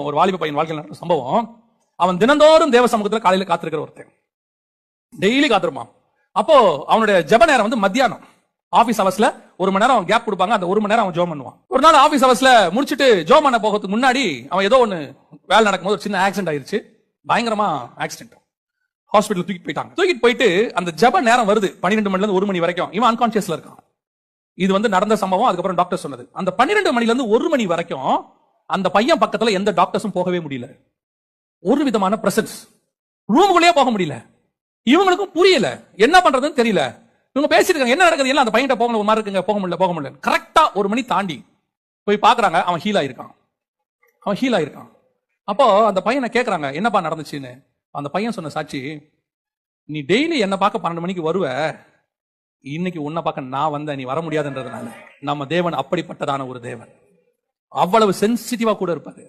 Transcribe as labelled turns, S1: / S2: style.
S1: ஒரு வாலிப பையன் வாழ்க்கையில் நடந்த சம்பவம். அவன் தினந்தோறும் தேவ சமூகத்தில் காலையில காத்திருக்கிற ஒருத்தன், டெய்லி காத்திருப்பான். அப்போ அவனுடைய ஜெப நேரம் வந்து மத்தியானம். ஆபீஸ் அவர்ஸ்ல 1 மணி நேரம் கேப் கொடுப்பாங்க. அந்த 1 மணி நேரம் அவன் ஜோம் பண்ணுவான். ஒரு நாள் ஆபீஸ் அவர்ஸ்ல முடிச்சிட்டு ஜோம் பண்ண போகிறதுக்கு முன்னாடி அவன் ஏதோ ஒன்னு வேலை நடக்கும்போது ஒரு சின்ன ஆக்சிடென்ட் ஆயிருச்சு. பயங்கரமா ஆக்சிடென்ட். ஹாஸ்பிட்டல் தூக்கிட்டு போயிட்டு அந்த ஜெப நேரம் வருது 12 மணில இருந்து 1 மணி வரைக்கும். இவன் அன்கான்சியஸ்ல இருக்கான். இது வந்து நடந்த சம்பவம். அதுக்கப்புறம் டாக்டர் சொன்னது, அந்த 12 மணில இருந்து 1 மணி வரைக்கும் அந்த பையன் பக்கத்துல எந்த டாக்டர்ஸும் போகவே முடியல. ஒரு விதமான பிரசன்ஸ், ரூமுக்குள்ளேயே போக முடியல. இவங்களுக்கும் புரியல என்ன பண்றதுன்னு தெரியல. இவங்க பேசிட்டு இருக்காங்க, என்ன நடக்குது எல்லாம் அந்த பையன் போகணும் ஒரு மாதிரி இருக்குங்க, போக முடியல. கரெக்டா 1 மணி தாண்டி போய் பாக்குறாங்க, அவன் ஹீல் ஆயிருக்கான். அப்போ அந்த பையனை கேட்கறாங்க, என்னப்பா நடந்துச்சுன்னு. அந்த பையன் சொன்ன சாட்சி, நீ டெய்லி என்ன பார்க்க 12 மணிக்கு வருவ, இன்னைக்கு உன்னை பார்க்க நான் வந்தேன், நீ வர முடியாதுன்றதுனால. நம்ம தேவன் அப்படிப்பட்டதான ஒரு தேவன், அவ்வளவு சென்சிட்டிவா கூட இருப்பாரு.